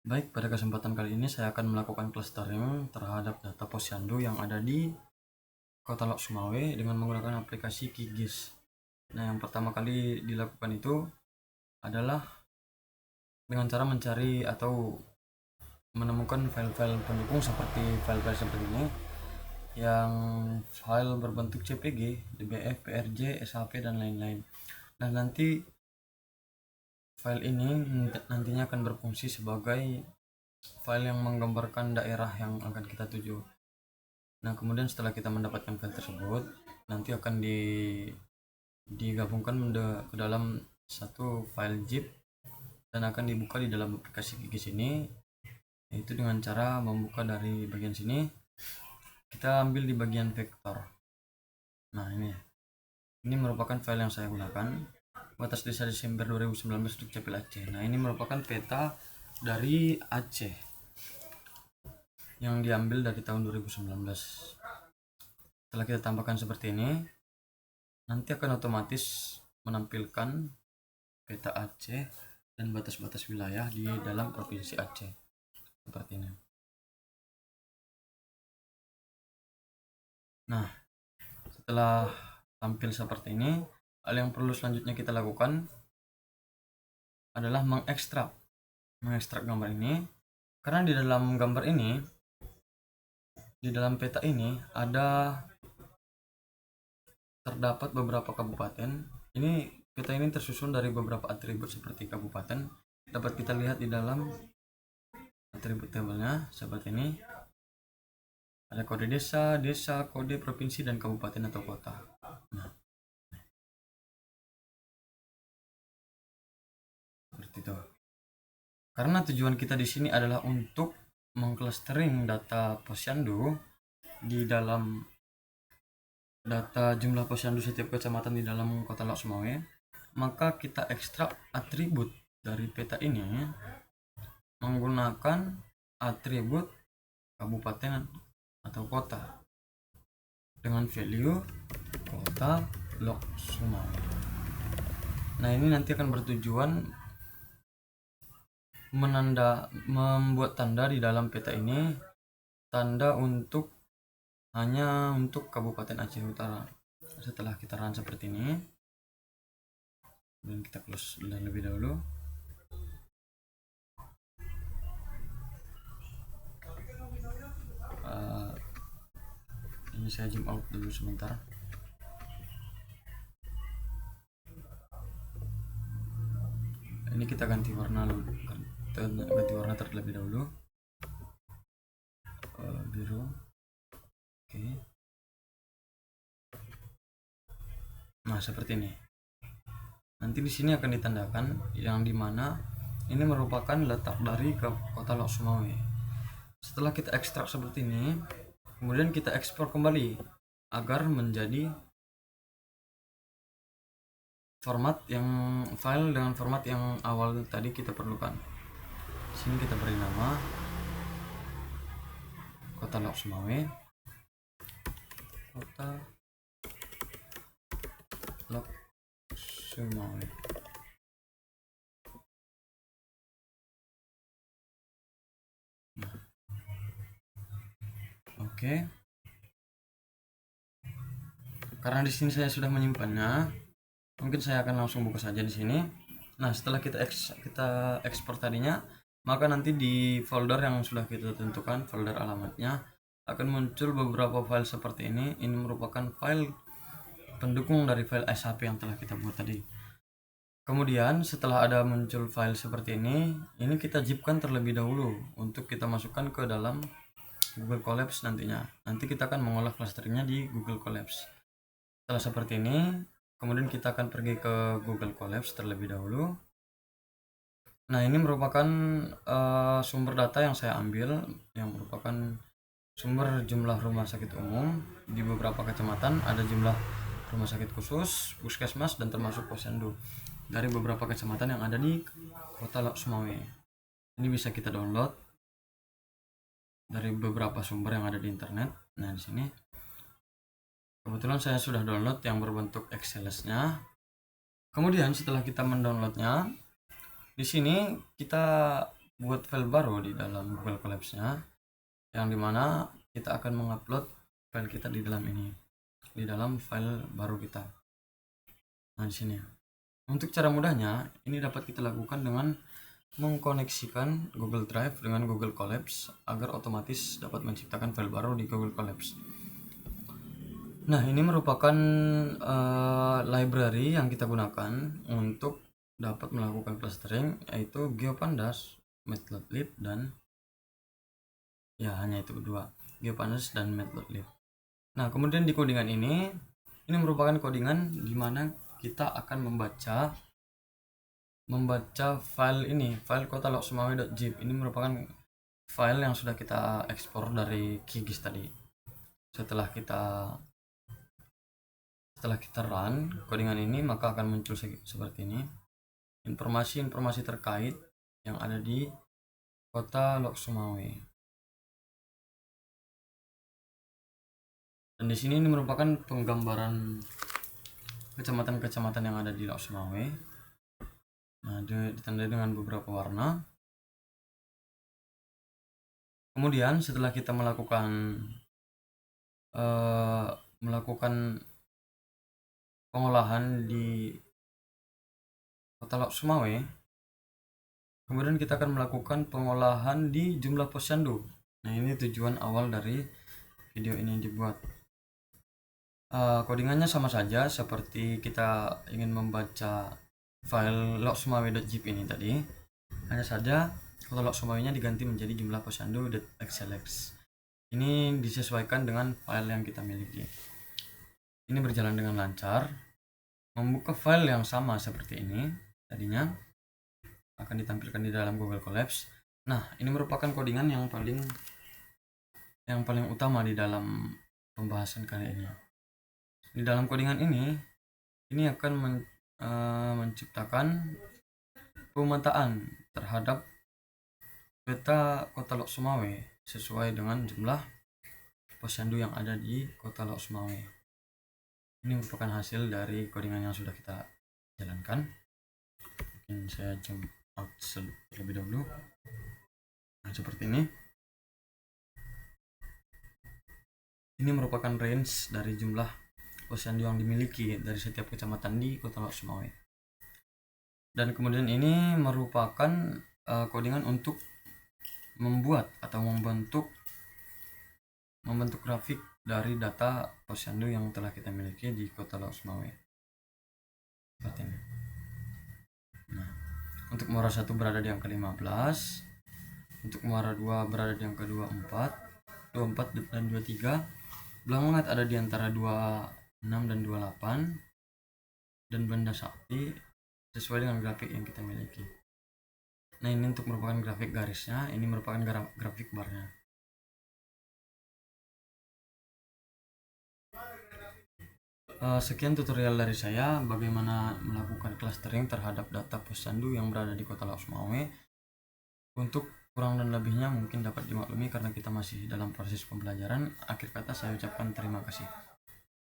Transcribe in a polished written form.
Baik, pada kesempatan kali ini saya akan melakukan clustering terhadap data posyandu yang ada di Kota Lok Sumawe dengan menggunakan aplikasi QGIS. Nah, yang pertama kali dilakukan itu adalah dengan cara mencari atau menemukan file-file pendukung seperti file-file seperti ini, yang file berbentuk CPG, DBF, PRJ, SHP, dan lain-lain. Nah, nanti file ini nantinya akan berfungsi sebagai file yang menggambarkan daerah yang akan kita tuju. Nah, kemudian setelah kita mendapatkan file tersebut, nanti akan digabungkan ke dalam satu file zip dan akan dibuka di dalam aplikasi QGIS ini, yaitu dengan cara membuka dari bagian sini. Kita ambil di bagian vektor. Nah, ini merupakan file yang saya gunakan, batas desa Desember 2019 untuk Capil Aceh. Nah, ini merupakan peta dari Aceh yang diambil dari tahun 2019. Setelah kita tambahkan seperti ini, nanti akan otomatis menampilkan peta Aceh dan batas-batas wilayah di dalam provinsi Aceh seperti ini. Nah, setelah tampil seperti ini, hal yang perlu selanjutnya kita lakukan adalah mengekstrak gambar ini, karena di dalam gambar ini, di dalam peta ini terdapat beberapa kabupaten. Ini peta ini tersusun dari beberapa atribut seperti kabupaten. Dapat kita lihat di dalam atribut tabelnya seperti ini. Ada kode desa, kode provinsi, dan kabupaten atau kota. Nah, seperti itu. Karena tujuan kita di sini adalah untuk mengclustering data posyandu di dalam data jumlah posyandu setiap kecamatan di dalam Kota Lok Sumawe, maka kita ekstrak atribut dari peta ini menggunakan atribut kabupaten atau kota dengan value Kota Lok Sumawe. Nah, ini nanti akan bertujuan membuat tanda di dalam peta ini, tanda hanya untuk Kabupaten Aceh Utara. Setelah kita run seperti ini, dan kita close lebih dahulu. Ini saya zoom out dulu sebentar. Ini kita ganti warna terlebih dahulu, biru. Oke. Nah, seperti ini. Nanti di sini akan ditandakan yang dimana ini merupakan letak dari Kota Lok Sumawe. Setelah kita ekstrak seperti ini, kemudian kita ekspor kembali agar menjadi file dengan format yang awal tadi kita perlukan. Sini kita beri nama Kota Lok Sumawe. Kota Lok Sumawe. Oke. Karena di sini saya sudah menyimpannya, mungkin saya akan langsung buka saja di sini. Nah, setelah kita ekspor tadinya, maka nanti di folder yang sudah kita tentukan, folder alamatnya, akan muncul beberapa file seperti ini. Ini merupakan file pendukung dari file SHP yang telah kita buat tadi. Kemudian setelah ada muncul file seperti ini kita zipkan terlebih dahulu untuk kita masukkan ke dalam Google Colabs nantinya. Nanti kita akan mengolah clusteringnya di Google Colabs. Setelah seperti ini, kemudian kita akan pergi ke Google Colabs terlebih dahulu. Nah, ini merupakan sumber data yang saya ambil, yang merupakan sumber jumlah rumah sakit umum di beberapa kecamatan. Ada jumlah rumah sakit khusus, puskesmas, dan termasuk posyandu dari beberapa kecamatan yang ada di Kota Lok Sumawe. Ini bisa kita download dari beberapa sumber yang ada di internet. Nah, di sini kebetulan saya sudah download yang berbentuk XLS-nya. Kemudian setelah kita mendownloadnya, di sini kita buat file baru di dalam Google Colapse-nya, yang dimana kita akan mengupload file kita di dalam ini, di dalam file baru kita. Nah di sini. Untuk cara mudahnya, ini dapat kita lakukan dengan mengkoneksikan Google Drive dengan Google Colapse agar otomatis dapat menciptakan file baru di Google Colapse. Nah, ini merupakan library yang kita gunakan untuk dapat melakukan clustering, yaitu GeoPandas, Matplotlib, dan ya hanya itu berdua, GeoPandas dan Matplotlib. Nah, kemudian di codingan ini merupakan codingan di mana kita akan membaca file ini, file kotalogsumawe.zip. Ini merupakan file yang sudah kita ekspor dari QGIS tadi. Setelah kita run codingan ini, maka akan muncul seperti ini, informasi-informasi terkait yang ada di kota Lok Sumawe. Dan di sini ini merupakan penggambaran kecamatan-kecamatan yang ada di Lok Sumawe. Nah, ditandai dengan beberapa warna. Kemudian setelah kita melakukan pengolahan di kota Lok Sumawe, kemudian kita akan melakukan pengolahan di jumlah posyandu. Nah, ini tujuan awal dari video ini dibuat. Codingannya sama saja seperti kita ingin membaca file logsumawe.zip ini tadi, hanya saja kota Lok Sumawenya diganti menjadi jumlah posyandu.xlx. Ini disesuaikan dengan file yang kita miliki. Ini berjalan dengan lancar. Membuka file yang sama seperti ini tadinya akan ditampilkan di dalam Google Colapse. Nah, ini merupakan codingan yang paling utama di dalam pembahasan kali ini. Di dalam codingan ini akan menciptakan pemetaan terhadap peta kota Lok Sumawe sesuai dengan jumlah posyandu yang ada di kota Lok Sumawe. Ini merupakan hasil dari codingan yang sudah kita jalankan. Mungkin saya zoom out terlebih dahulu. Nah, seperti ini. Ini merupakan range dari jumlah posyandu yang dimiliki dari setiap kecamatan di kota Lok Sumawe. Dan kemudian ini merupakan codingan untuk membuat atau membentuk grafik dari data posyandu yang telah kita miliki di kota Lok Sumawe. Seperti ini. Nah, untuk muara 1 berada di angka 15, untuk muara 2 berada di angka 24 dan 23. Belangat ada di antara 26 dan 28, dan Banda Sakti sesuai dengan grafik yang kita miliki. Nah, ini untuk merupakan grafik garisnya, ini merupakan grafik barnya. Sekian tutorial dari saya bagaimana melakukan clustering terhadap data posyandu yang berada di kota Lok Sumawe. Untuk kurang dan lebihnya mungkin dapat dimaklumi karena kita masih dalam proses pembelajaran. Akhir kata saya ucapkan terima kasih.